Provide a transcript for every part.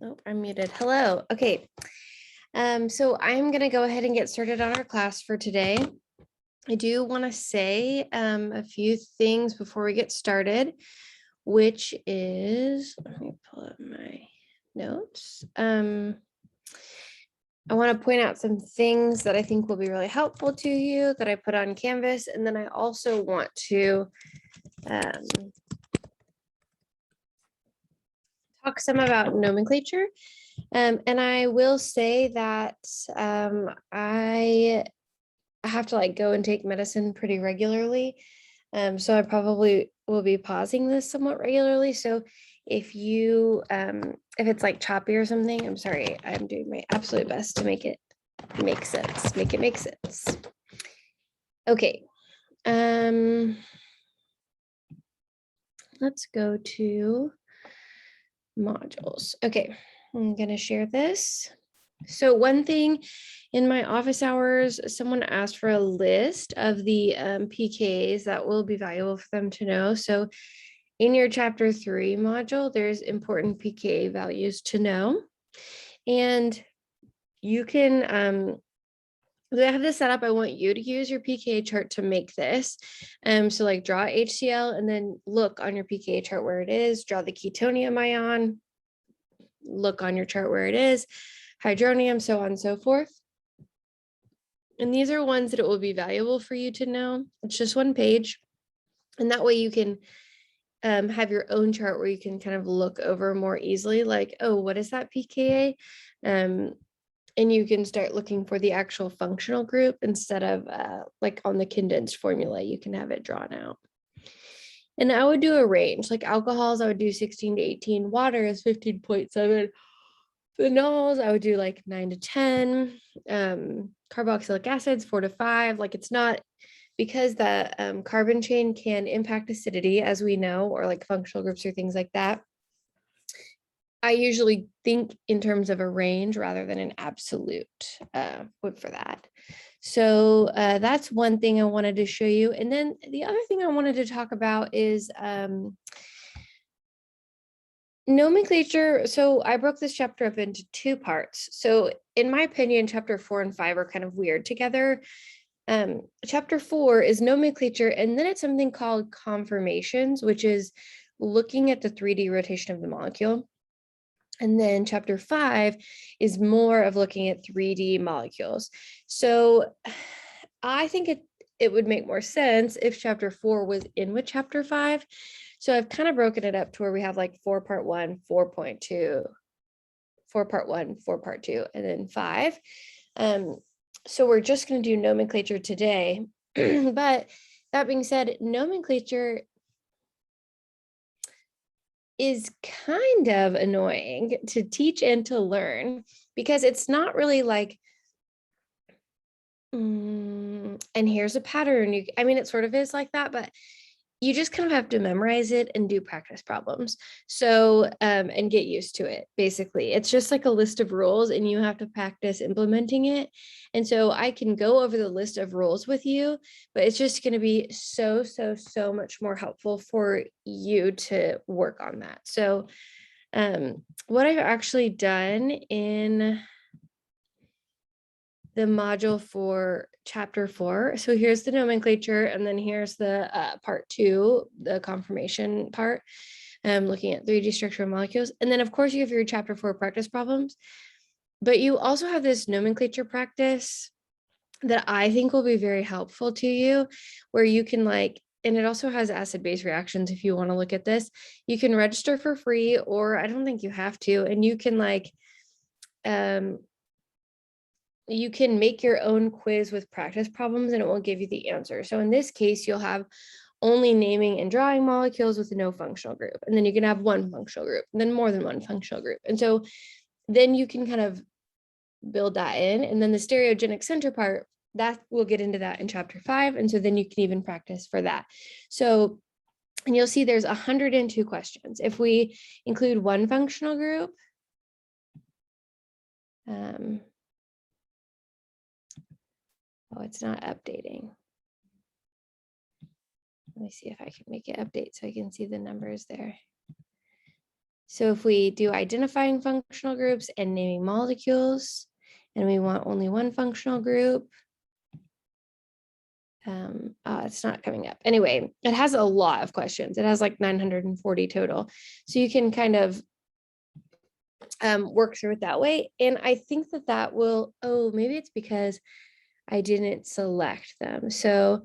Oh, I'm muted. Hello. Okay. So I'm going to go ahead and get started on our class for today. I do want to say a few things before we get started, which is, let me pull up my notes. I want to point out some things that I think will be really helpful to you that I put on Canvas. And then I also want to talk some about nomenclature. And I will say that I have to go and take medicine pretty regularly. So I probably will be pausing this somewhat regularly. So if you, if it's choppy or something, I'm sorry, I'm doing my absolute best to make it make sense, make it make sense. Okay. Let's go to modules. Okay, I'm gonna share this. So one thing in my office hours, someone asked for a list of the PKs that will be valuable for them to know. So in your chapter 3 module, there's important PK values to know. And you can, I have this set up. I want you to use your PK chart to make this. So draw HCl and then look on your PK chart where it is, draw the ketonium ion, look on your chart where it is, hydronium, so on and so forth. And these are ones that it will be valuable for you to know. It's just one page. And that way you can have your own chart where you can kind of look over more easily, like, oh, what is that pKa? And you can start looking for the actual functional group instead of on the condensed formula, you can have it drawn out. And I would do a range, like alcohols, I would do 16 to 18, water is 15.7. Phenols, I would do 9 to 10, carboxylic acids, 4 to 5. It's not, because the carbon chain can impact acidity, as we know, or functional groups or things like that. I usually think in terms of a range rather than an absolute for that. So that's one thing I wanted to show you. And then the other thing I wanted to talk about is nomenclature. So I broke this chapter up into 2 parts. So in my opinion, chapter 4 and 5 are kind of weird together. Chapter 4 is nomenclature, and then it's something called conformations, which is looking at the 3D rotation of the molecule. And then chapter 5 is more of looking at 3D molecules. So I think it would make more sense if chapter 4 was in with chapter 5. So I've kind of broken it up to where we have 4 part 1, 4.2, 4 part 1, 4 part 2, and then 5. So we're just going to do nomenclature today. But that being said, nomenclature is kind of annoying to teach and to learn, because it's not really and here's a pattern. It sort of is like that, but you just kind of have to memorize it and do practice problems. So, and get used to it, basically. It's just a list of rules and you have to practice implementing it. And so I can go over the list of rules with you, but it's just going to be so much more helpful for you to work on that. So, what I've actually done in the module for chapter 4. So here's the nomenclature, and then here's the part 2, the conformation part, looking at 3D structure of molecules. And then of course you have your chapter 4 practice problems, but you also have this nomenclature practice that I think will be very helpful to you, where you can and it also has acid-base reactions. If you want to look at this, you can register for free, or I don't think you have to, and you can you can make your own quiz with practice problems and it will give you the answer. So in this case, you'll have only naming and drawing molecules with no functional group. And then you can have one functional group, and then more than one functional group. And so then you can kind of build that in. And then the stereogenic center part, that we'll get into that in chapter 5. And so then you can even practice for that. So, and you'll see there's 102 questions. If we include one functional group, oh, it's not updating. Let me see if I can make it update so I can see the numbers there. So if we do identifying functional groups and naming molecules, and we want only one functional group, it's not coming up. Anyway, it has a lot of questions. It has like 940 total. So you can kind of work through it that way. And I think that will, oh, maybe it's because I didn't select them. So,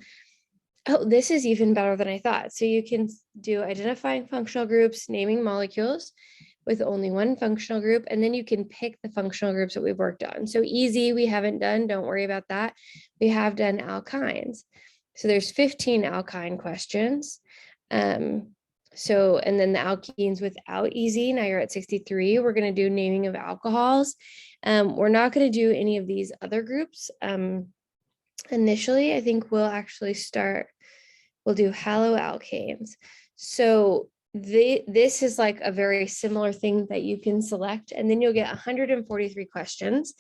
oh, this is even better than I thought. So you can do identifying functional groups, naming molecules with only one functional group, and then you can pick the functional groups that we've worked on. So easy, we haven't done, don't worry about that. We have done alkynes. So there's 15 alkyne questions. So, and then the alkenes without easy, now you're at 63. We're going to do naming of alcohols. We're not going to do any of these other groups. Initially, I think we'll actually we'll do haloalkanes. So this is like a very similar thing that you can select, and then you'll get 143 questions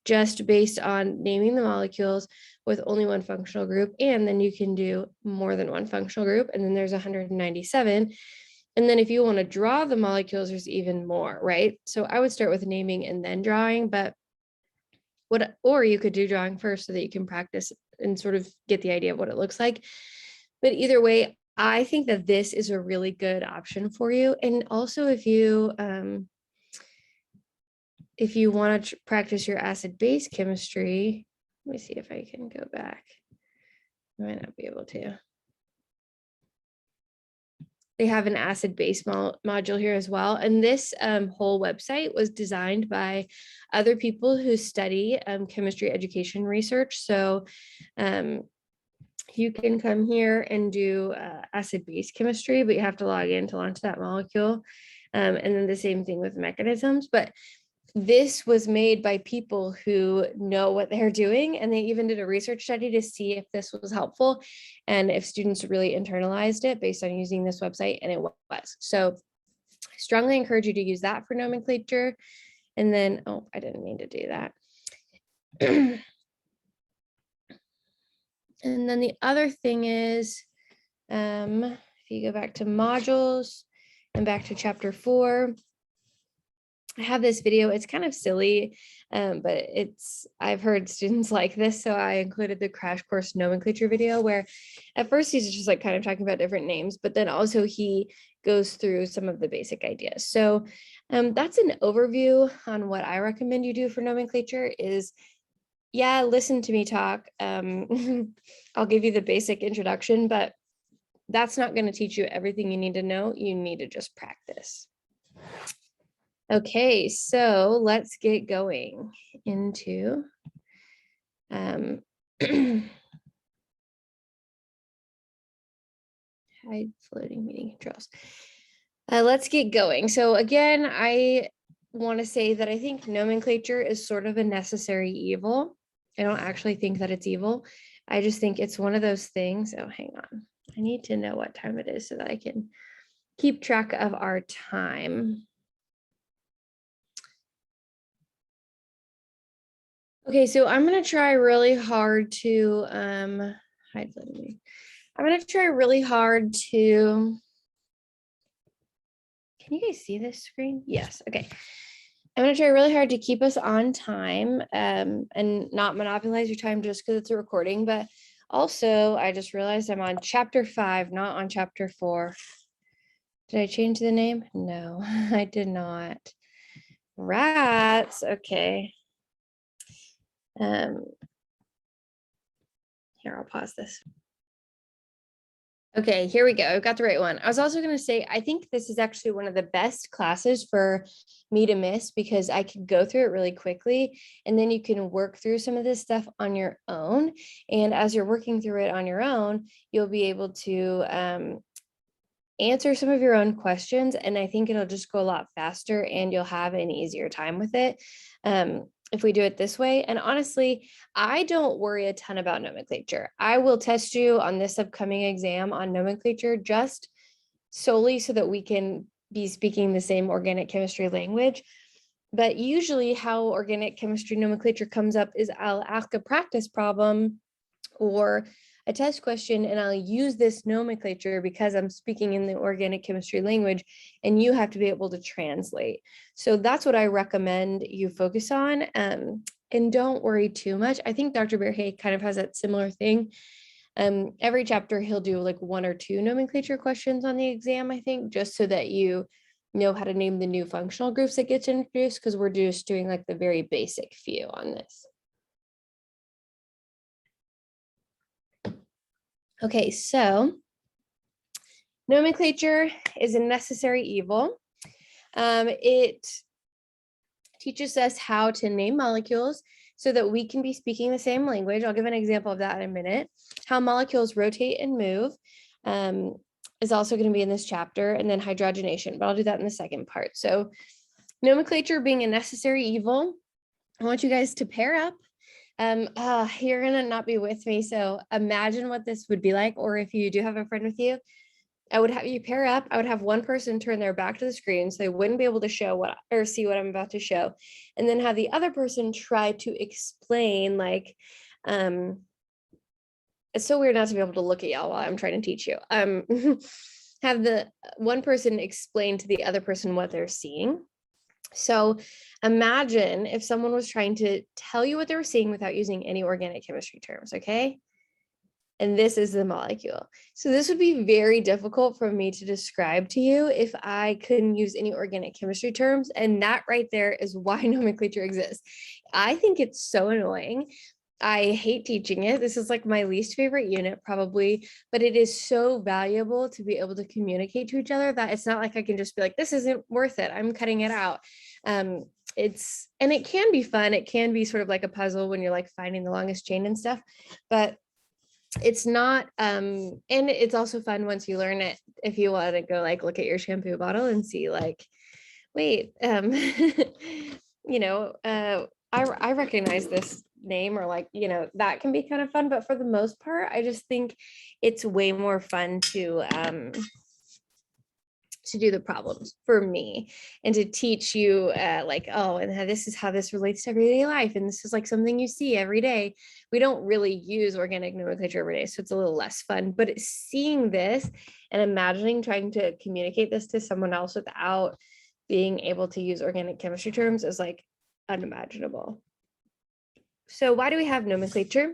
just based on naming the molecules with only one functional group, and then you can do more than one functional group, and then there's 197. And then if you want to draw the molecules, there's even more, right? So I would start with naming and then drawing, or you could do drawing first so that you can practice and sort of get the idea of what it looks like. But either way, I think that this is a really good option for you. And also if you want to practice your acid-base chemistry, let me see if I can go back. I might not be able to. They have an acid-base module here as well. And this whole website was designed by other people who study chemistry education research. So you can come here and do acid-base chemistry, but you have to log in to launch that molecule. And then the same thing with mechanisms. But this was made by people who know what they're doing, and they even did a research study to see if this was helpful and if students really internalized it based on using this website, and it was. So I strongly encourage you to use that for nomenclature. And then, oh, I didn't mean to do that. And then the other thing is, if you go back to modules and back to chapter 4, I have this video. It's kind of silly, but I've heard students like this. So I included the crash course nomenclature video where at first he's just like kind of talking about different names, but then also he goes through some of the basic ideas. So that's an overview on what I recommend you do for nomenclature is, yeah, listen to me talk. I'll give you the basic introduction, but that's not going to teach you everything you need to know. You need to just practice. Okay, so let's get going into hide floating meeting controls. Let's get going. So again, I want to say that I think nomenclature is sort of a necessary evil. I don't actually think that it's evil. I just think it's one of those things. Oh, hang on. I need to know what time it is so that I can keep track of our time. Okay, so I'm going to try really hard to hide floating meeting. I'm going to try really hard to, can you guys see this screen? Yes, okay. I'm going to try really hard to keep us on time and not monopolize your time just because it's a recording, but also I just realized I'm on chapter 5, not on chapter 4. Did I change the name? No, I did not. Rats, okay. Here, I'll pause this. Okay, here we go. I've got the right one. I was also going to say, I think this is actually one of the best classes for me to miss because I could go through it really quickly and then you can work through some of this stuff on your own. And as you're working through it on your own, you'll be able to answer some of your own questions. And I think it'll just go a lot faster and you'll have an easier time with it. If we do it this way. And honestly, I don't worry a ton about nomenclature. I will test you on this upcoming exam on nomenclature just solely so that we can be speaking the same organic chemistry language. But usually how organic chemistry nomenclature comes up is I'll ask a practice problem or a test question and I'll use this nomenclature because I'm speaking in the organic chemistry language, and you have to be able to translate. So that's what I recommend you focus on. And don't worry too much. I think Dr. Berhe kind of has that similar thing. Every chapter he'll do like 1 or 2 nomenclature questions on the exam, I think, just so that you know how to name the new functional groups that gets introduced, because we're just doing like the very basic few on this. Okay, so nomenclature is a necessary evil. It teaches us how to name molecules so that we can be speaking the same language. I'll give an example of that in a minute. How molecules rotate and move is also going to be in this chapter, and then hydrogenation, but I'll do that in the second part. So nomenclature being a necessary evil, I want you guys to pair up. You're going to not be with me, so imagine what this would be like, or if you do have a friend with you, I would have you pair up. I would have one person turn their back to the screen so they wouldn't be able to show what or see what I'm about to show. And then have the other person try to explain, like, it's so weird not to be able to look at y'all while I'm trying to teach you. Have the one person explain to the other person what they're seeing. So imagine if someone was trying to tell you what they were seeing without using any organic chemistry terms, okay? And this is the molecule. So this would be very difficult for me to describe to you if I couldn't use any organic chemistry terms. And that right there is why nomenclature exists. I think it's so annoying. I hate teaching it. This is like my least favorite unit probably, but it is so valuable to be able to communicate to each other that it's not like I can just be like, this isn't worth it, I'm cutting it out. And it can be fun. It can be sort of like a puzzle when you're like finding the longest chain and stuff, but it's not, and it's also fun once you learn it, if you want to go like look at your shampoo bottle and see like, wait, you know, I recognize this name, or like, you know, that can be kind of fun. But for the most part, I just think it's way more fun to do the problems for me and to teach you like, oh, and this is how this relates to everyday life. And this is like something you see every day. We don't really use organic nomenclature every day, so it's a little less fun, but seeing this and imagining trying to communicate this to someone else without being able to use organic chemistry terms is like unimaginable. So why do we have nomenclature?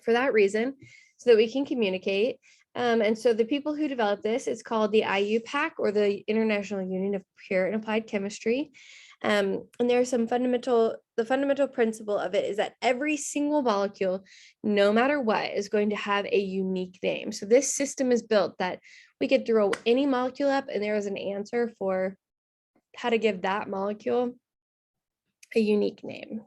For that reason, so that we can communicate. And so the people who developed this, it's called the IUPAC, or the International Union of Pure and Applied Chemistry. And there's some the fundamental principle of it is that every single molecule, no matter what, is going to have a unique name. So this system is built that we could throw any molecule up and there is an answer for how to give that molecule a unique name.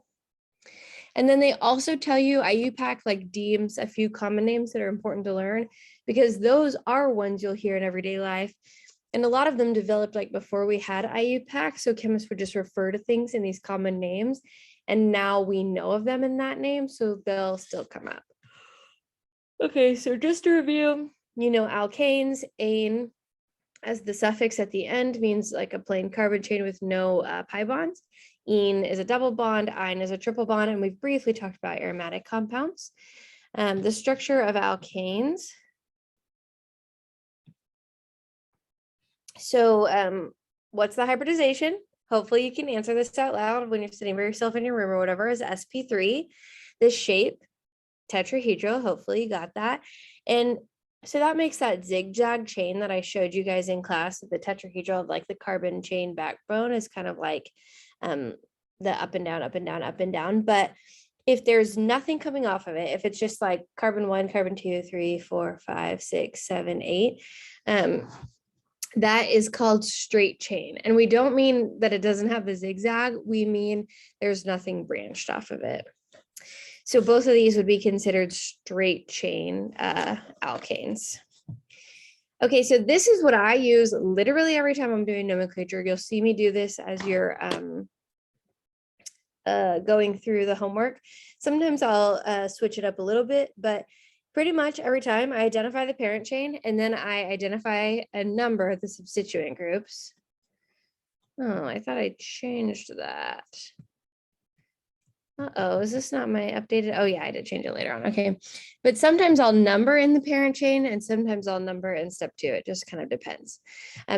And then they also tell you IUPAC like deems a few common names that are important to learn, because those are ones you'll hear in everyday life. And a lot of them developed like before we had IUPAC. So chemists would just refer to things in these common names. And now we know of them in that name, so they'll still come up. Okay, so just to review, you know, alkanes, ane, as the suffix at the end, means like a plain carbon chain with no pi bonds. Ene is a double bond, ine is a triple bond, and we've briefly talked about aromatic compounds. The structure of alkanes. So what's the hybridization? Hopefully you can answer this out loud when you're sitting by yourself in your room or whatever, is sp3. This shape, tetrahedral, hopefully you got that. And so that makes that zigzag chain that I showed you guys in class, the tetrahedral of like the carbon chain backbone is kind of like the up and down, up and down, up and down. But if there's nothing coming off of it, if it's just like carbon 1, carbon 2, 3, 4, 5, 6, 7, 8, that is called straight chain. And we don't mean that it doesn't have the zigzag. We mean there's nothing branched off of it. So both of these would be considered straight chain alkanes. Okay, so this is what I use literally every time I'm doing nomenclature. You'll see me do this as you're going through the homework. Sometimes I'll switch it up a little bit, but pretty much every time I identify the parent chain and then I identify a number of the substituent groups. Oh, I thought I changed that. Uh-oh, is this not my updated? Oh yeah, I did change it later on. Okay. But sometimes I'll number in the parent chain and sometimes I'll number in step 2. It just kind of depends.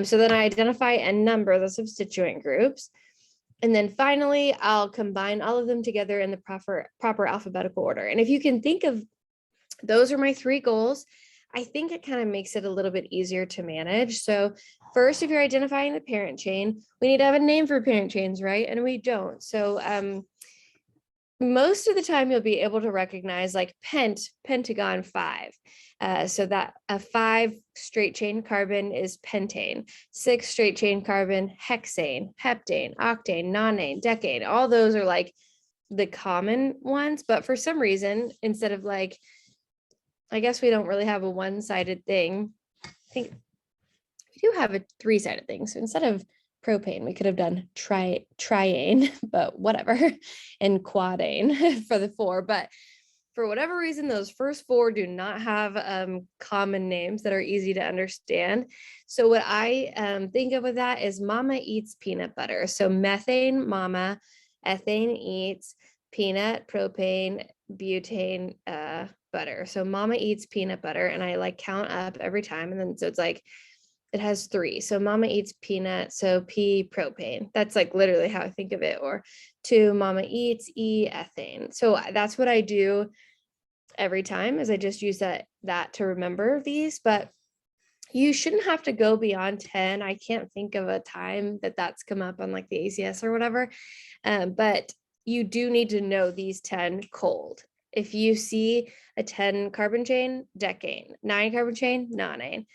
So then I identify and number the substituent groups. And then finally, I'll combine all of them together in the proper alphabetical order. And if you can think of, those are my 3 goals. I think it kind of makes it a little bit easier to manage. So first, if you're identifying the parent chain, we need to have a name for parent chains, right? And we don't. So most of the time you'll be able to recognize like pentagon 5. So that a 5 straight chain carbon is pentane, 6 straight chain carbon, hexane, heptane, octane, nonane, decane. All those are like the common ones, but for some reason, instead of like, I guess we don't really have a one-sided thing. I think we do have a 3-sided thing. So instead of propane, we could have done triane, but whatever, and quadane for the 4. But for whatever reason, those first 4 do not have common names that are easy to understand. So what I think of with that is mama eats peanut butter. So methane, mama, ethane eats, peanut, propane, butane, butter. So mama eats peanut butter, and I like count up every time. And then so it's like, it has 3. So mama eats peanut, so P propane. That's like literally how I think of it. Or 2, mama eats E ethane. So that's what I do every time, is I just use that to remember these. But you shouldn't have to go beyond 10. I can't think of a time that that's come up on like the ACS or whatever. But you do need to know these 10 cold. If you see a 10 carbon chain, decane, 9 carbon chain, nonane,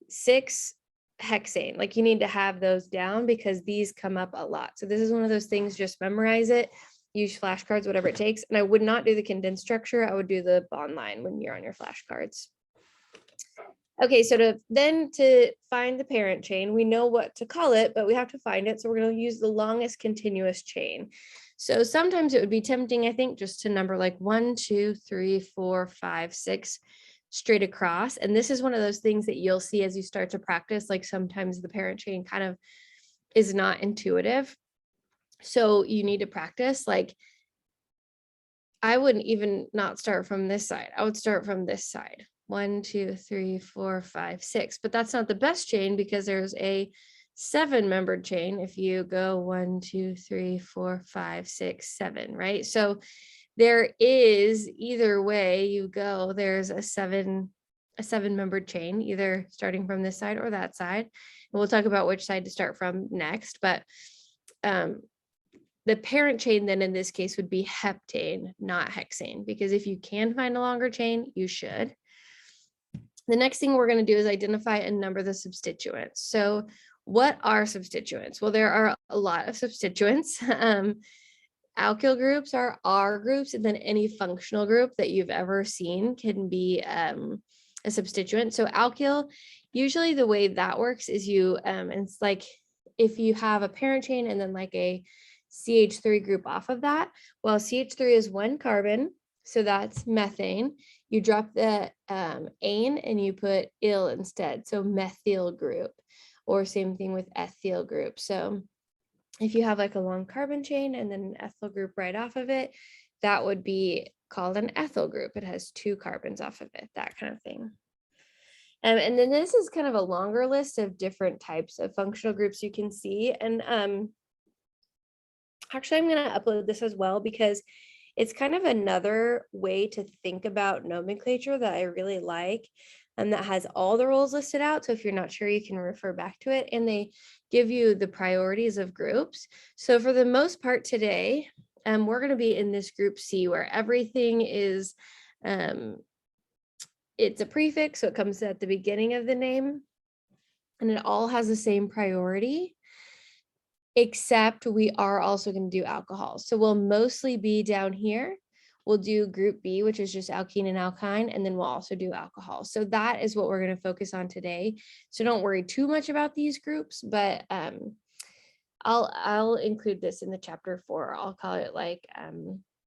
6 hexane, like you need to have those down because these come up a lot. So this is one of those things, just memorize it, use flashcards, whatever it takes. And I would not do the condensed structure. I would do the bond line when you're on your flashcards. Okay, so to find the parent chain, we know what to call it, but we have to find it. So we're going to use the longest continuous chain. So sometimes it would be tempting, I think, just to number like 1, 2, 3, 4, 5, 6 straight across. And this is one of those things that you'll see as you start to practice. Like sometimes the parent chain kind of is not intuitive. So you need to practice. Like I wouldn't even not start from this side. I would start from this side. 1, 2, 3, 4, 5, 6. But that's not the best chain because there's a 7-membered chain. If you go 1, 2, 3, 4, 5, 6, 7, right? So there is, either way you go, there's a 7-membered chain, either starting from this side or that side. And we'll talk about which side to start from next. But the parent chain then in this case would be heptane, not hexane, because if you can find a longer chain, you should. The next thing we're going to do is identify and number the substituents. So what are substituents? Well, there are a lot of substituents. Alkyl groups are R groups, and then any functional group that you've ever seen can be a substituent. So alkyl, usually the way that works is it's like if you have a parent chain and then like a CH3 group off of that. Well, CH3 is 1 carbon, so that's methane. You drop the ane and you put il instead, so methyl group, or same thing with ethyl group. So if you have like a long carbon chain and then an ethyl group right off of it, that would be called an ethyl group. It has 2 carbons off of it, that kind of thing. And then this is kind of a longer list of different types of functional groups you can see. And actually, I'm going to upload this as well because it's kind of another way to think about nomenclature that I really like, and that has all the rules listed out. So if you're not sure, you can refer back to it, and they give you the priorities of groups. So for the most part today, we're going to be in this group C, where everything is, it's a prefix, so it comes at the beginning of the name, and it all has the same priority, except we are also going to do alcohol. So we'll mostly be down here. We'll do group B, which is just alkene and alkyne, and then we'll also do alcohol. So that is what we're going to focus on today. So don't worry too much about these groups, but I'll include this in the chapter 4. I'll call it like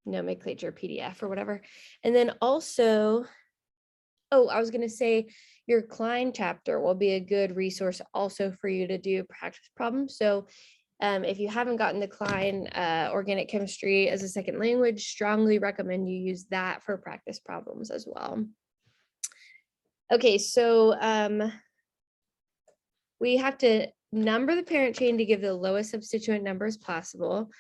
nomenclature PDF or whatever. And then also, I was going to say your Klein chapter will be a good resource also for you to do practice problems. So If you haven't gotten the Klein Organic Chemistry as a Second Language, strongly recommend you use that for practice problems as well. Okay, so we have to number the parent chain to give the lowest substituent numbers possible.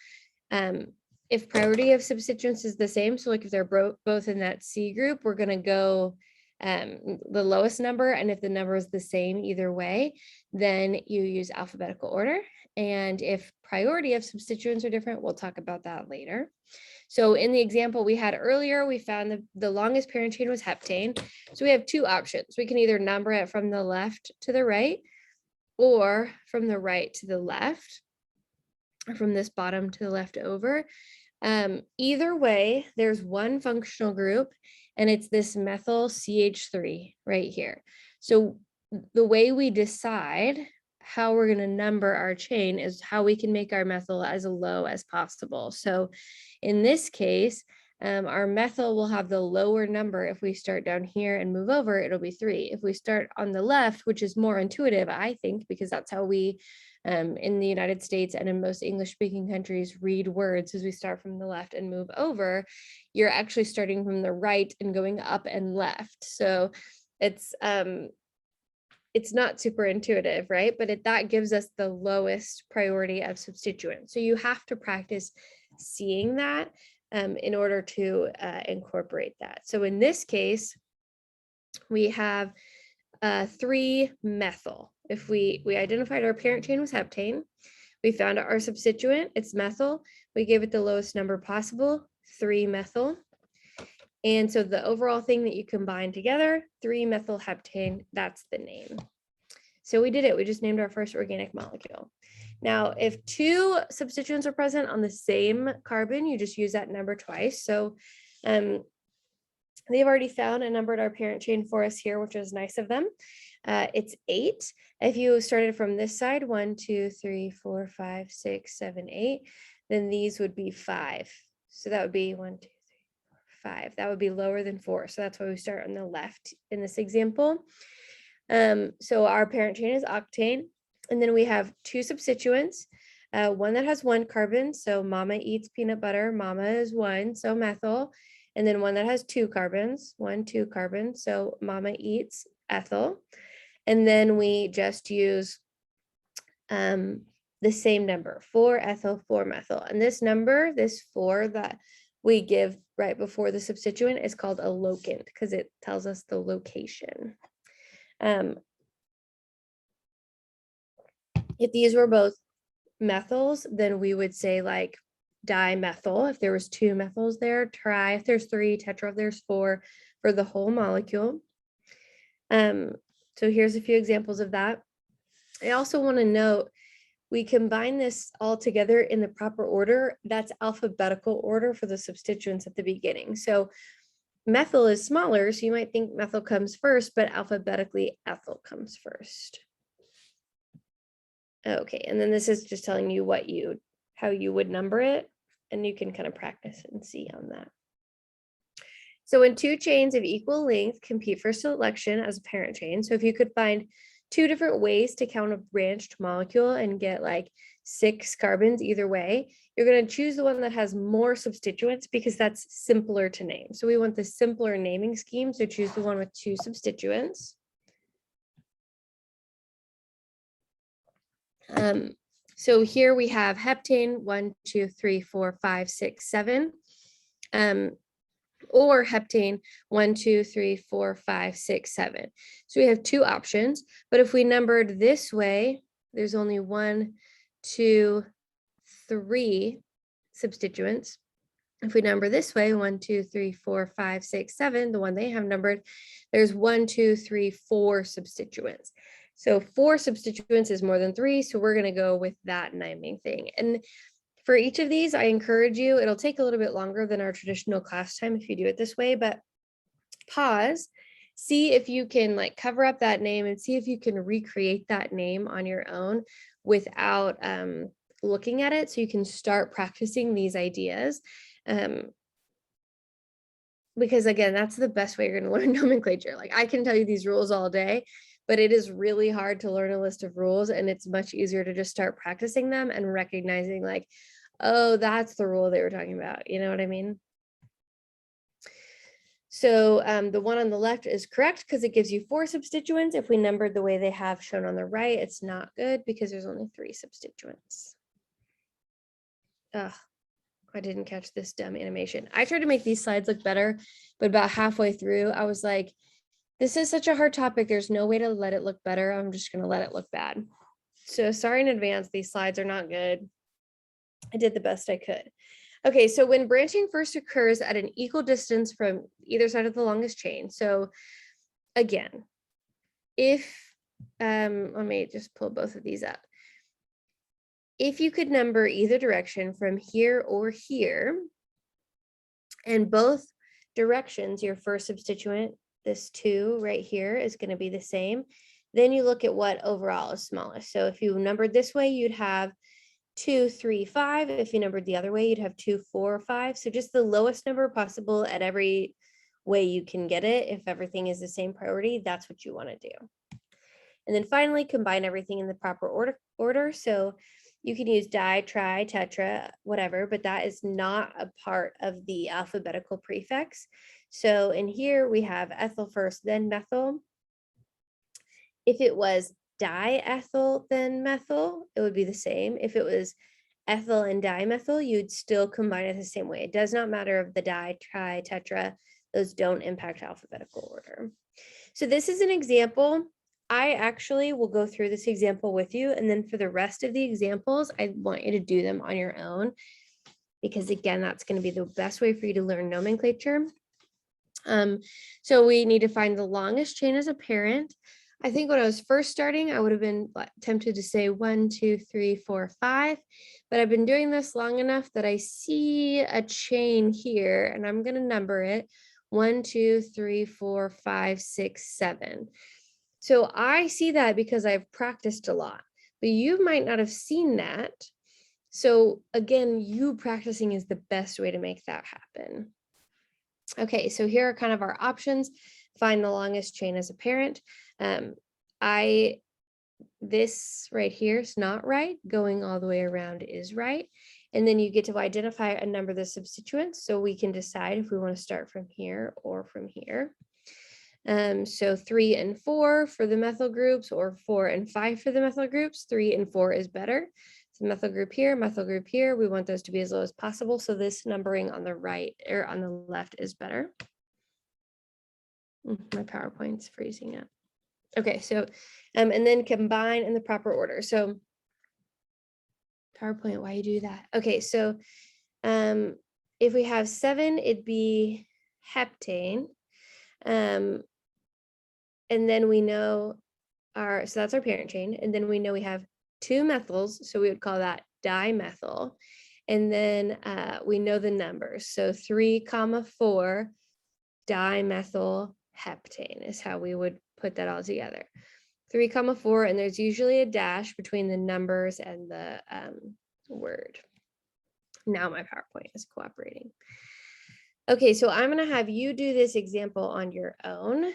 If priority of substituents is the same, so like if they're both in that C group, we're going to go the lowest number, and if the number is the same either way, then you use alphabetical order. And if priority of substituents are different, we'll talk about that later. So in the example we had earlier, we found the longest parent chain was heptane. So we have two options. We can either number it from the left to the right, or from the right to the left, or from this bottom to the left over. Either way, there's one functional group, and it's this methyl CH3 right here. So the way we decide how we're going to number our chain is how we can make our methyl as low as possible. So in this case, our methyl will have the lower number. If we start down here and move over, it'll be 3. If we start on the left, which is more intuitive, I think, because that's how we in the United States and in most English-speaking countries read words, as we start from the left and move over, you're actually starting from the right and going up and left. So it's not super intuitive, right? But that gives us the lowest priority of substituent. So you have to practice seeing that in order to incorporate that. So in this case, we have 3-methyl. If we identified our parent chain was heptane, we found our substituent, it's methyl. We gave it the lowest number possible, 3-methyl. And so the overall thing that you combine together, 3-methyl heptane, that's the name. So we did it. We just named our first organic molecule. Now, if 2 substituents are present on the same carbon, you just use that number twice. So they've already found and numbered our parent chain for us here, which is nice of them. It's 8. If you started from this side, 1, 2, 3, 4, 5, 6, 7, 8, then these would be 5. So that would be 1, 2, 3, 4, 5. That would be lower than 4. So that's why we start on the left in this example. So our parent chain is octane. And then we have 2 substituents, one that has 1 carbon. So mama eats peanut butter. Mama is 1, so methyl. And then one that has 2 carbons, 1, 2 carbons. So mama eats ethyl. And then we just use the same number, 4-ethyl, 4-methyl. And this number, this 4 that we give right before the substituent, is called a locant because it tells us the location. If these were both methyls, then we would say like dimethyl. If there was 2 methyls there, tri if there's 3, tetra if there's 4 for the whole molecule. So here's a few examples of that. I also want to note, we combine this all together in the proper order. That's alphabetical order for the substituents at the beginning. So methyl is smaller, so you might think methyl comes first, but alphabetically ethyl comes first. Okay, and then this is just telling you how you would number it, and you can kind of practice and see on that. So when 2 chains of equal length compete for selection as a parent chain, so if you could find 2 different ways to count a branched molecule and get like 6 carbons either way, you're going to choose the one that has more substituents because that's simpler to name. So we want the simpler naming scheme, so choose the one with 2 substituents. So here we have heptane 1, 2, 3, 4, 5, 6, 7, or heptane 1, 2, 3, 4, 5, 6, 7. So we have 2 options, but if we numbered this way, there's only 1, 2, 3 substituents. If we number this way, 1, 2, 3, 4, 5, 6, 7, the one they have numbered, there's 1, 2, 3, 4 substituents. So 4 substituents is more than 3, so we're going to go with that naming thing. And for each of these, I encourage you, it'll take a little bit longer than our traditional class time if you do it this way, but pause, see if you can like cover up that name and see if you can recreate that name on your own without looking at it, so you can start practicing these ideas. Because again, that's the best way you're going to learn nomenclature. Like I can tell you these rules all day, but it is really hard to learn a list of rules, and it's much easier to just start practicing them and recognizing like, oh, that's the rule they were talking about. You know what I mean? So the one on the left is correct because it gives you 4 substituents. If we numbered the way they have shown on the right, it's not good because there's only 3 substituents. Ugh, I didn't catch this dumb animation. I tried to make these slides look better, but about halfway through, I was like, this is such a hard topic. There's no way to let it look better. I'm just going to let it look bad. So sorry in advance, these slides are not good. I did the best I could. Okay, so when branching first occurs at an equal distance from either side of the longest chain. So again, if, let me just pull both of these up. If you could number either direction from here or here, and both directions, your first substituent, this 2 right here, is going to be the same, then you look at what overall is smallest. So if you numbered this way, you'd have 2, 3, 5. If you numbered the other way, you'd have 2, 4, 5. So just the lowest number possible at every way you can get it. If everything is the same priority, that's what you want to do. And then finally, combine everything in the proper order. So you can use di, tri, tetra, whatever, but that is not a part of the alphabetical prefix. So in here we have ethyl first, then methyl. If it was diethyl, then methyl, it would be the same. If it was ethyl and dimethyl, you'd still combine it the same way. It does not matter if the di, tri, tetra, those don't impact alphabetical order. So this is an example. I actually will go through this example with you, and then for the rest of the examples, I want you to do them on your own, because again, that's going to be the best way for you to learn nomenclature. So we need to find the longest chain as a parent. I think when I was first starting, I would have been tempted to say 1, 2, 3, 4, 5, but I've been doing this long enough that I see a chain here, and I'm going to number it 1, 2, 3, 4, 5, 6, 7. So I see that because I've practiced a lot, but you might not have seen that. So again, you practicing is the best way to make that happen. Okay, so here are kind of our options. Find the longest chain as a parent. This right here is not right. Going all the way around is right. And then you get to identify a number of the substituents, so we can decide if we want to start from here or from here. So 3 and 4 for the methyl groups, or 4 and 5 for the methyl groups. 3 and 4 is better. So methyl group here, we want those to be as low as possible. So this numbering on the right or on the left is better. My PowerPoint's freezing up. Okay, so, and then combine in the proper order. So PowerPoint, why you do that? Okay, so if we have 7, it'd be heptane. And then we know so that's our parent chain. And then we know we have 2 methyls, so we would call that dimethyl. And then we know the numbers. So 3, 4 dimethyl heptane is how we would put that all together. 3, 4, and there's usually a dash between the numbers and the word. Now my PowerPoint is cooperating. Okay, so I'm going to have you do this example on your own.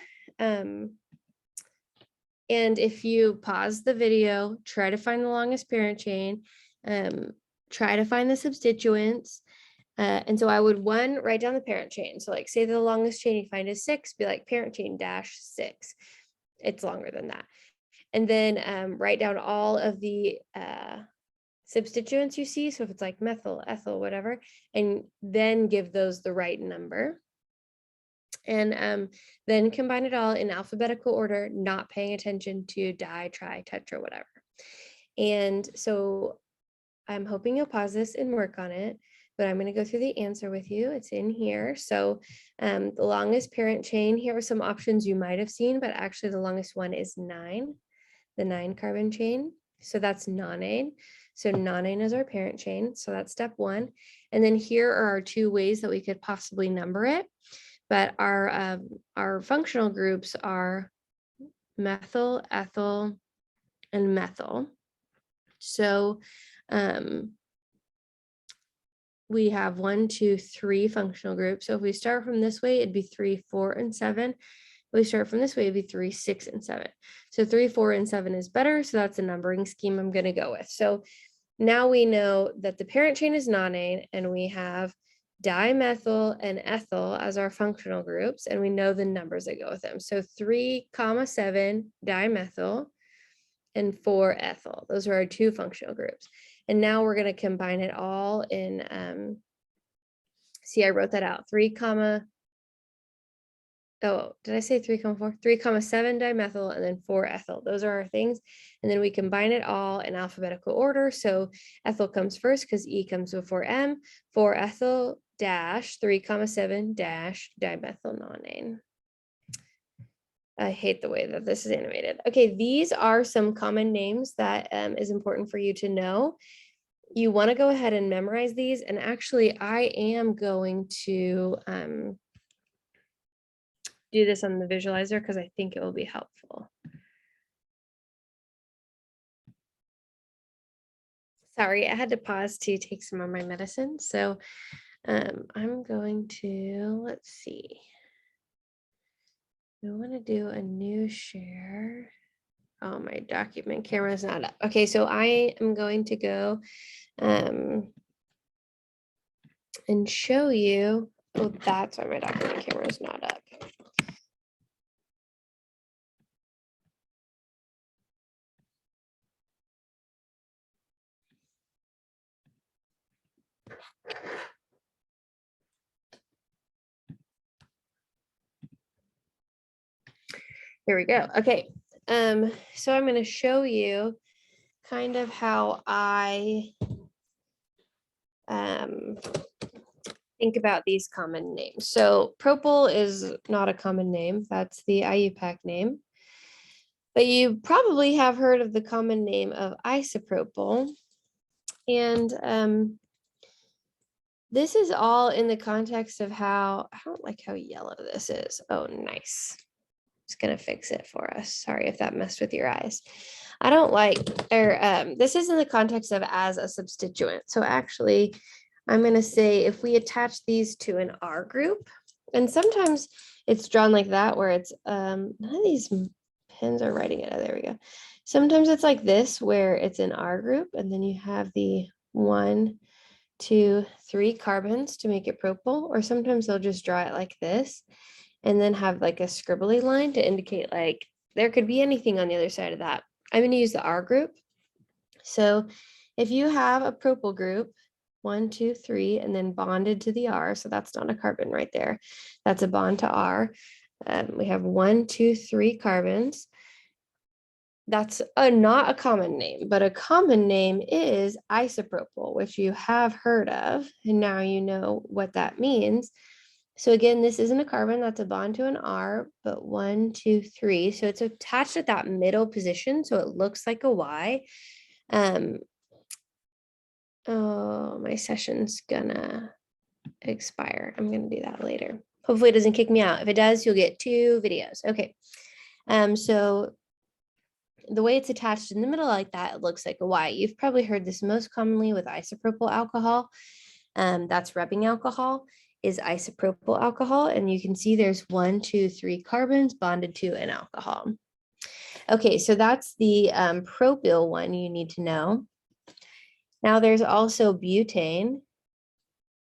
And if you pause the video, try to find the longest parent chain, try to find the substituents. And so I would write down the parent chain. So like say the longest chain you find is 6, be like parent chain dash 6. It's longer than that. And then write down all of the substituents you see. So if it's like methyl, ethyl, whatever, and then give those the right number. And then combine it all in alphabetical order, not paying attention to di, tri, tetra, whatever. And so I'm hoping you'll pause this and work on it, but I'm going to go through the answer with you. It's in here. So the longest parent chain, here are some options you might have seen, but actually the longest one is 9, the 9 carbon chain. So that's nonane. So nonane is our parent chain. So that's step 1. And then here are our 2 ways that we could possibly number it. But our functional groups are methyl, ethyl, and methyl. So we have 1, 2, 3 functional groups. So if we start from this way, it'd be 3, 4, and 7. we start from this way, it'd be 3, 6, and 7. So 3, 4, and 7 is better. So that's the numbering scheme I'm going to go with. So now we know that the parent chain is nonane, and we have dimethyl and ethyl as our functional groups, and we know the numbers that go with them. So 3, 7 dimethyl and 4 ethyl. Those are our two functional groups. And now we're going to combine it all in, see, I wrote that out, 3, oh, did I say 3, 4? 3, 7 dimethyl and then 4 ethyl. Those are our things. And then we combine it all in alphabetical order. So ethyl comes first because E comes before M. 4 ethyl dash 3, 7 dash dimethyl nonane. I hate the way that this is animated. Okay, these are some common names that is important for you to know. You want to go ahead and memorize these. And actually, I am going to do this on the visualizer because I think it will be helpful. Sorry, I had to pause to take some of my medicine. So I'm going to, let's see. I want to do a new share. Oh, my document camera is not up. Okay, so I am going to go and show you. Oh, that's why my document camera is not up. Here we go. Okay, so I'm going to show you kind of how I think about these common names. So propyl is not a common name. That's the IUPAC name. But you probably have heard of the common name of isopropyl. And this is all in the context of how, I don't like how yellow this is. Oh, nice. It's going to fix it for us. Sorry if that messed with your eyes. I don't like, this is in the context of as a substituent. So actually, I'm going to say if we attach these to an R group, and sometimes it's drawn like that where it's, none of these pens are writing it. Oh, there we go. Sometimes it's like this where it's an R group and then you have the 1, 2, 3 carbons to make it propyl, or sometimes they'll just draw it like this and then have like a scribbly line to indicate like there could be anything on the other side of that. I'm going to use the R group. So if you have a propyl group, 1, 2, 3, and then bonded to the R, so that's not a carbon right there. That's a bond to R. We have 1, 2, 3 carbons. That's not a common name, but a common name is isopropyl, which you have heard of, and now you know what that means. So again, this isn't a carbon, that's a bond to an R, but 1, 2, 3. So it's attached at that middle position, so it looks like a Y. Oh, my session's gonna expire. I'm gonna do that later. Hopefully it doesn't kick me out. If it does, you'll get 2 videos. Okay. So the way it's attached in the middle like that, it looks like a Y. You've probably heard this most commonly with isopropyl alcohol. That's rubbing alcohol is isopropyl alcohol. And you can see there's 1, 2, 3 carbons bonded to an alcohol. Okay, so that's the propyl one you need to know. Now there's also butane,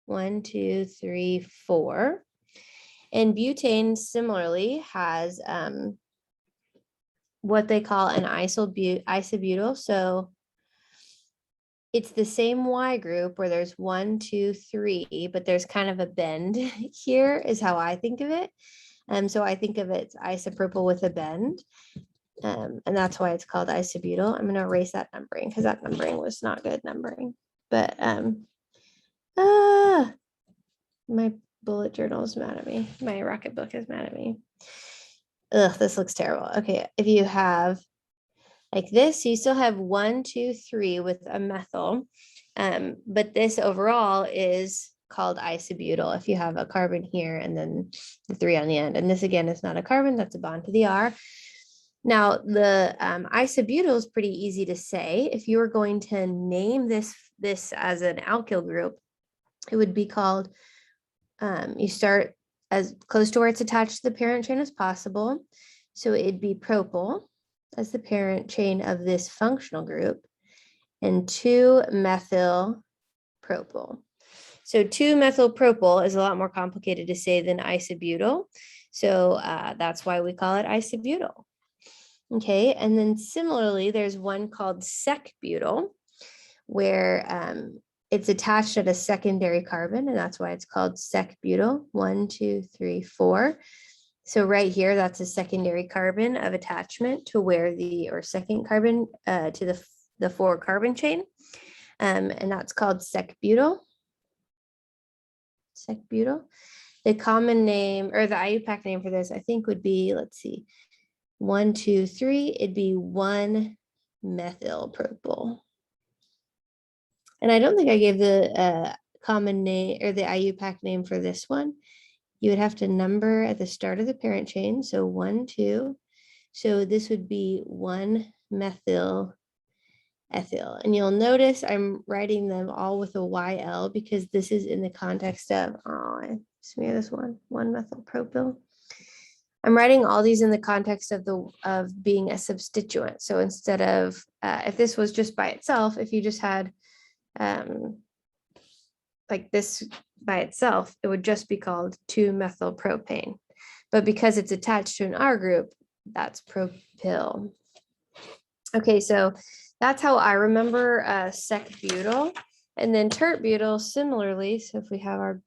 1, 2, 3, 4. And butane similarly has what they call an isobutyl. So it's the same Y group where there's 1, 2, 3, but there's kind of a bend here is how I think of it. So I think of it as isopropyl with a bend. And that's why it's called isobutyl. I'm going to erase that numbering because that numbering was not good numbering. But my bullet journal is mad at me. My rocket book is mad at me. Ugh, this looks terrible. Okay, if you have like this, you still have 1, 2, 3 with a methyl. But this overall is called isobutyl if you have a carbon here and then the 3 on the end. And this again is not a carbon, that's a bond to the R. Now the isobutyl is pretty easy to say. If you were going to name this as an alkyl group, it would be called, you start as close to where it's attached to the parent chain as possible. So it'd be propyl as the parent chain of this functional group, and 2-methyl propyl. So 2-methyl propyl is a lot more complicated to say than isobutyl. So that's why we call it isobutyl. Okay, and then similarly, there's one called sec-butyl, where it's attached at a secondary carbon, and that's why it's called sec-butyl. 1, 2, 3, 4. So right here, that's a secondary carbon of attachment to where or second carbon to the 4-carbon chain. And that's called sec-butyl. Sec-butyl. The common name, or the IUPAC name for this, I think would be, let's see, 1, 2, 3, it'd be 1-methyl propyl. And I don't think I gave the common name or the IUPAC name for this one. You would have to number at the start of the parent chain. So 1, 2. So this would be 1-methyl ethyl. And you'll notice I'm writing them all with a YL because this is in the context of, I smear this one, 1-methyl propyl. I'm writing all these in the context of being a substituent. So instead of, if this was just by itself, if you just had like this by itself, it would just be called 2-methyl propane. But because it's attached to an R group, that's propyl. Okay, so that's how I remember sec-butyl. And then tert-butyl similarly. So if we have our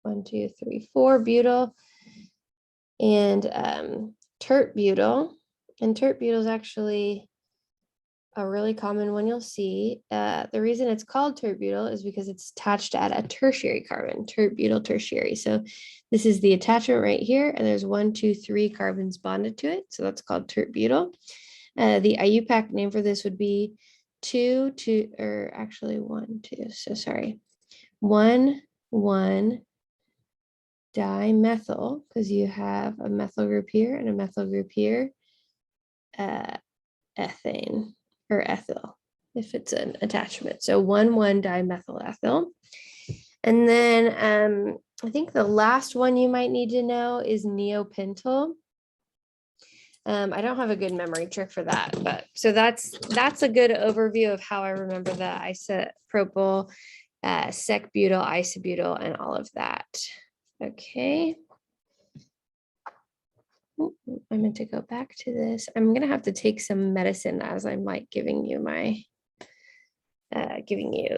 1, 2, 3, 4 butyl and tert-butyl, and tert-butyl is actually a really common one you'll see. The reason it's called tert-butyl is because it's attached at a tertiary carbon, tert-butyl tertiary. So this is the attachment right here, and there's 1, 2, 3 carbons bonded to it. So that's called tert-butyl. The IUPAC name for this would be 1, 2. So sorry, 1, 1 dimethyl, because you have a methyl group here and a methyl group here, ethane or ethyl if it's an attachment. So 1, 1 dimethyl ethyl. And then I think the last one you might need to know is neopentyl. I don't have a good memory trick for that, but so that's a good overview of how I remember the isopropyl, sec-butyl, isobutyl, and all of that. Okay. I meant to go back to this. I'm gonna have to take some medicine as I'm like giving you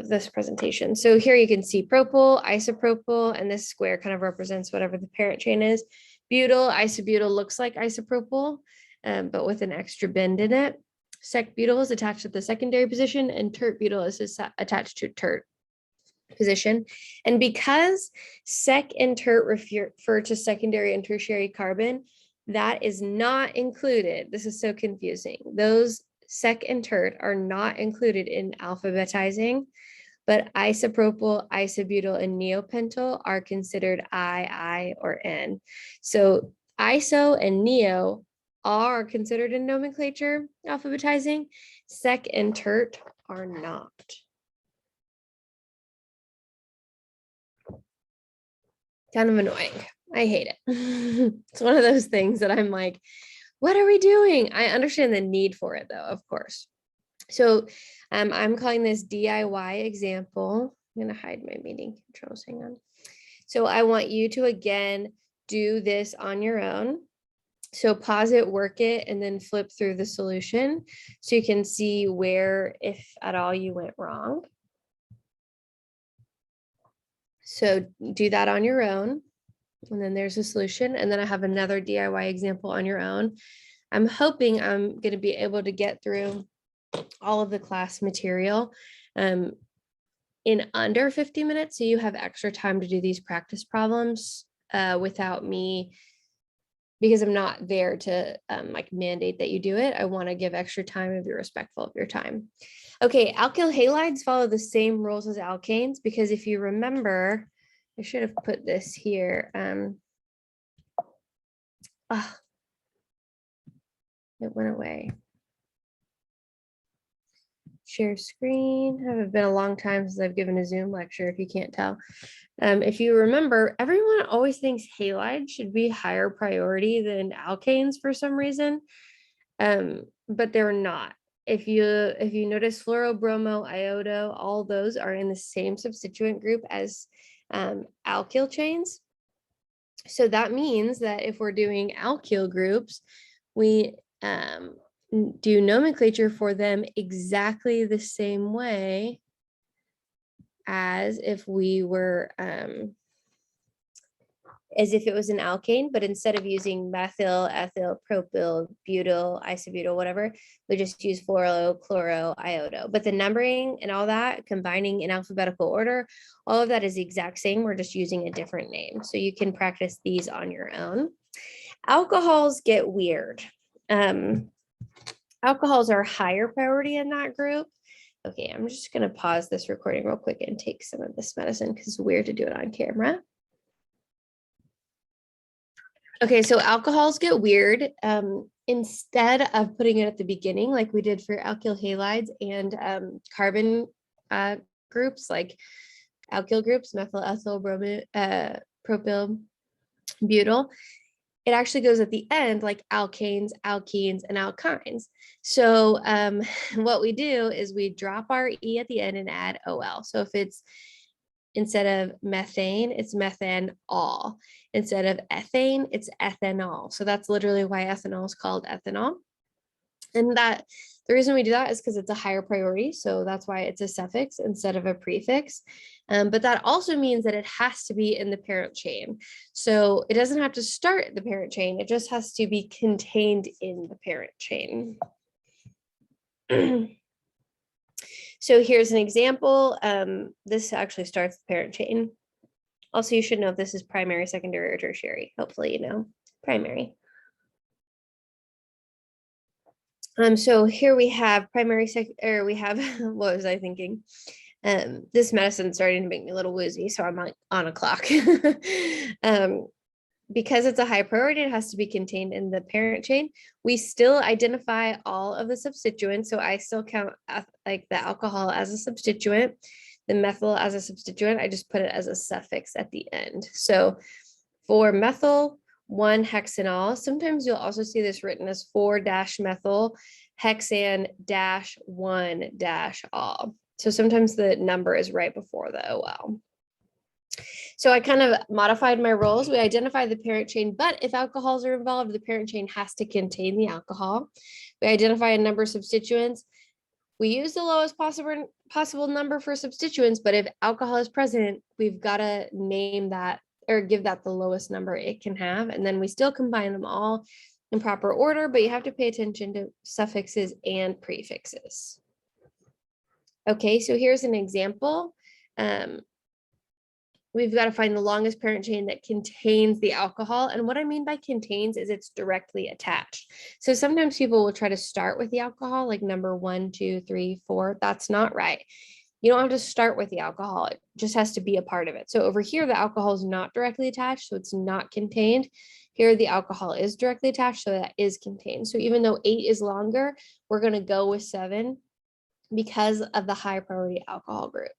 this presentation. So here you can see propyl, isopropyl, and this square kind of represents whatever the parent chain is. Butyl, isobutyl looks like isopropyl, but with an extra bend in it. Sec-butyl is attached to the secondary position, and tert-butyl is attached to tert position. And because sec and tert refer to secondary and tertiary carbon, that is not included. This is so confusing. Those sec and tert are not included in alphabetizing, but isopropyl, isobutyl, and neopentyl are considered I, or N. So iso and neo are considered in nomenclature alphabetizing. Sec and tert are not. Kind of annoying. I hate it. It's one of those things that I'm like, what are we doing? I understand the need for it though, of course. So I'm calling this DIY example. I'm going to hide my meeting controls. Hang on. So I want you to, again, do this on your own. So pause it, work it, and then flip through the solution so you can see where, if at all, you went wrong. So do that on your own. And then there's a solution. And then I have another DIY example on your own. I'm hoping I'm going to be able to get through all of the class material in under 50 minutes. So you have extra time to do these practice problems without me, because I'm not there to like mandate that you do it. I want to give extra time and be respectful of your time. Okay, alkyl halides follow the same rules as alkanes, because if you remember, I should have put this here. It went away. share screen. Haven't been a long time since I've given a Zoom lecture, if you can't tell. If you remember, everyone always thinks halides should be higher priority than alkanes for some reason, but they're not. If you notice fluoro, bromo, iodo, all those are in the same substituent group as alkyl chains. So that means that if we're doing alkyl groups, we do nomenclature for them exactly the same way as if we were as if it was an alkane, but instead of using methyl, ethyl, propyl, butyl, isobutyl, whatever, we just use fluoro, chloro, iodo. But the numbering and all that, combining in alphabetical order, all of that is the exact same. We're just using a different name. So you can practice these on your own. Alcohols get weird. Alcohols are higher priority in that group. Okay, I'm just going to pause this recording real quick and take some of this medicine because it's weird to do it on camera. Okay, so alcohols get weird. Instead of putting it at the beginning, like we did for alkyl halides and carbon groups, like alkyl groups, methyl, ethyl, bromine, propyl, butyl, it actually goes at the end like alkanes, alkenes, and alkynes. So what we do is we drop our E at the end and add OL. So if it's instead of methane, it's methanol. Instead of ethane, it's ethanol. So that's literally why ethanol is called ethanol. And that the reason we do that is because it's a higher priority. So that's why it's a suffix instead of a prefix. But that also means that it has to be in the parent chain. So it doesn't have to start the parent chain. It just has to be contained in the parent chain. So here's an example. This actually starts the parent chain. Also, you should know if this is primary, secondary, or tertiary. Hopefully, you know, primary. So here we have primary, or we have, what was I thinking? This medicine's starting to make me a little woozy, so I'm like on a clock. Because it's a high priority, it has to be contained in the parent chain. We still identify all of the substituents. So I still count like the alcohol as a substituent, the methyl as a substituent. I just put it as a suffix at the end. So for methyl, 1-hexanol. Sometimes you'll also see this written as 4-methyl hexan-1-all. So sometimes the number is right before the OL. So I kind of modified my roles. We identify the parent chain, but if alcohols are involved, the parent chain has to contain the alcohol. We identify a number of substituents. We use the lowest possible number for substituents, but if alcohol is present, we've got to name that or give that the lowest number it can have. And then we still combine them all in proper order, but you have to pay attention to suffixes and prefixes. Okay, so here's an example. We've got to find the longest parent chain that contains the alcohol. And what I mean by contains is it's directly attached. So sometimes people will try to start with the alcohol, like number 1, 2, 3, 4. That's not right. You don't have to start with the alcohol. It just has to be a part of it. So over here, the alcohol is not directly attached, so it's not contained. Here, the alcohol is directly attached, so that is contained. So even though 8 is longer, we're going to go with 7 because of the high priority alcohol group.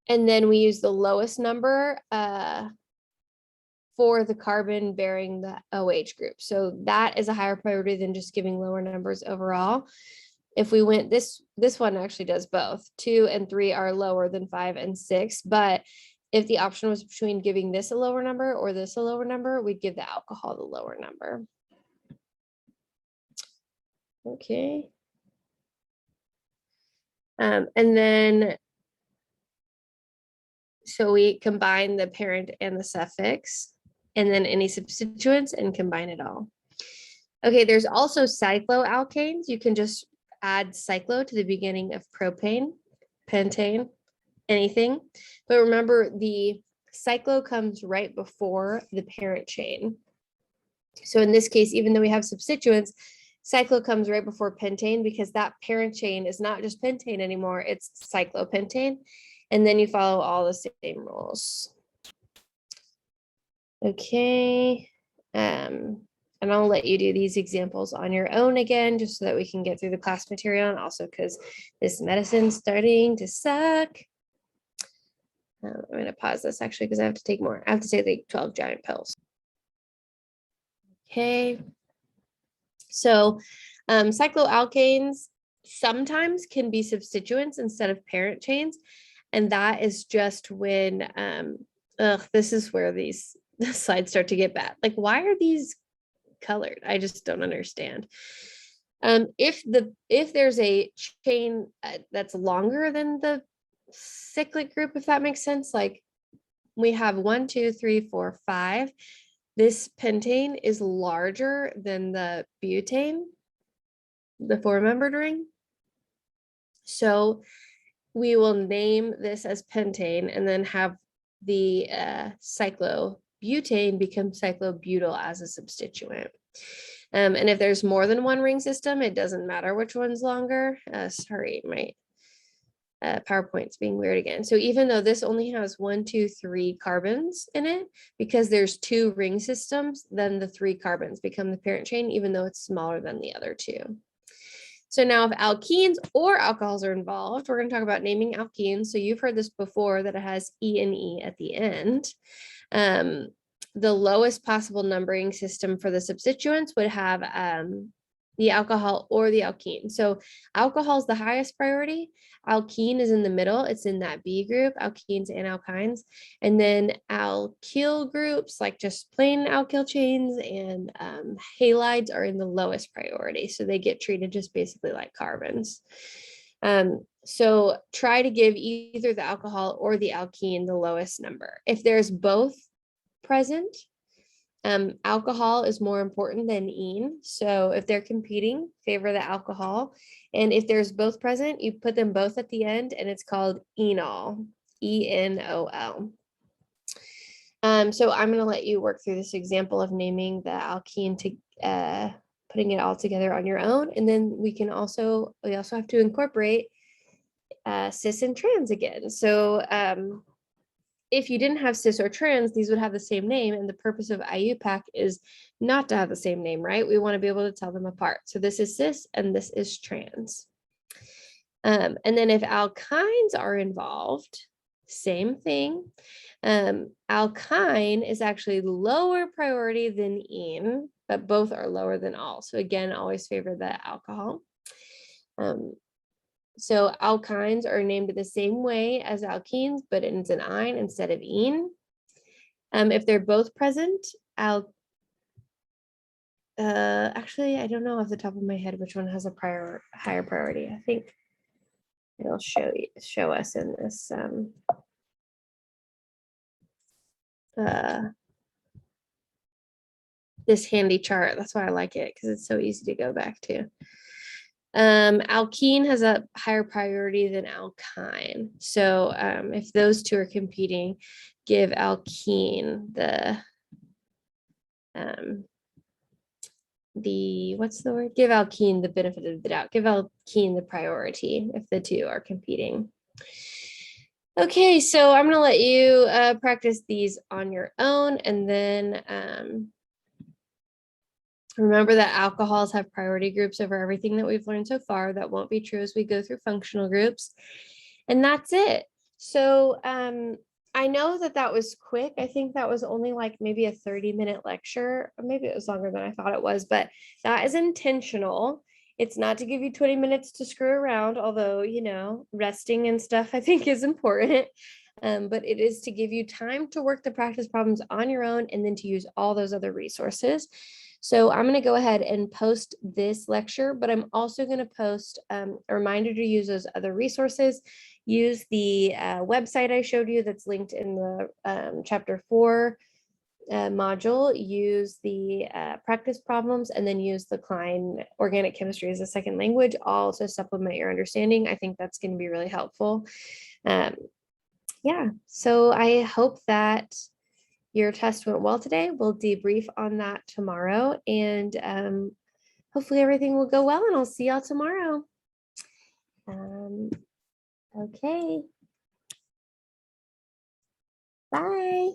And then we use the lowest number for the carbon bearing the OH group. So that is a higher priority than just giving lower numbers overall. If we went, this one actually does both. 2 and 3 are lower than 5 and 6. But if the option was between giving this a lower number or this a lower number, we'd give the alcohol the lower number. Okay. And then so we combine the parent and the suffix, and then any substituents and combine it all. Okay, there's also cycloalkanes. You can just add cyclo to the beginning of propane, pentane, anything. But remember, the cyclo comes right before the parent chain. So in this case, even though we have substituents, cyclo comes right before pentane because that parent chain is not just pentane anymore, it's cyclopentane. And then you follow all the same rules. Okay. And I'll let you do these examples on your own again, just so that we can get through the class material, and also because this medicine's starting to suck. I'm going to pause this actually because I have to take more. I have to take like 12 giant pills. Okay. So cycloalkanes sometimes can be substituents instead of parent chains. And that is just when, this is where these slides start to get bad. Like, why are these colored? I just don't understand. If there's a chain that's longer than the cyclic group, if that makes sense, like we have 1, 2, 3, 4, 5. This pentane is larger than the butane, the 4-membered ring. So we will name this as pentane and then have the cyclobutane become cyclobutyl as a substituent. And if there's more than one ring system, it doesn't matter which one's longer. Sorry, my PowerPoint's being weird again. So even though this only has 1, 2, 3 carbons in it, because there's 2 ring systems, then the 3 carbons become the parent chain, even though it's smaller than the other 2. So now if alkenes or alcohols are involved, we're going to talk about naming alkenes. So you've heard this before, that it has E and E at the end. The lowest possible numbering system for the substituents would have the alcohol or the alkene. So alcohol is the highest priority. Alkene is in the middle. It's in that B group, alkenes and alkynes. And then alkyl groups, like just plain alkyl chains and halides, are in the lowest priority. So they get treated just basically like carbons. So try to give either the alcohol or the alkene the lowest number. If there's both present, alcohol is more important than ene. So if they're competing, favor the alcohol. And if there's both present, you put them both at the end, and it's called enol, E-N-O-L. So I'm going to let you work through this example of naming the alkene to putting it all together on your own. And then we also have to incorporate cis and trans again. So if you didn't have cis or trans, these would have the same name. And the purpose of IUPAC is not to have the same name, right? We want to be able to tell them apart. So this is cis and this is trans. And then if alkynes are involved, same thing. Alkyne is actually lower priority than ene, but both are lower than all. So again, always favor the alcohol. So alkynes are named the same way as alkenes, but it's an "-ine" instead of "-ene". If they're both present, actually, I don't know off the top of my head which one has a higher priority. I think it'll show us in this this handy chart. That's why I like it, because it's so easy to go back to. Alkene has a higher priority than alkyne. So if those two are competing, give alkene what's the word? Give alkene the benefit of the doubt. Give alkene the priority if the two are competing. Okay, so I'm going to let you practice these on your own, and then remember that alcohols have priority groups over everything that we've learned so far. That won't be true as we go through functional groups. And that's it. So I know that was quick. I think that was only like maybe a 30-minute lecture. Or maybe it was longer than I thought it was, but that is intentional. It's not to give you 20 minutes to screw around, although, resting and stuff I think is important. But it is to give you time to work the practice problems on your own and then to use all those other resources. So I'm going to go ahead and post this lecture, but I'm also going to post a reminder to use those other resources. Use the website I showed you that's linked in the chapter 4 module. Use the practice problems, and then use the Klein Organic Chemistry as a Second Language, all to supplement your understanding. I think that's going to be really helpful. Yeah, so I hope that your test went well today. We'll debrief on that tomorrow, and hopefully everything will go well, and I'll see y'all tomorrow. Okay. Bye.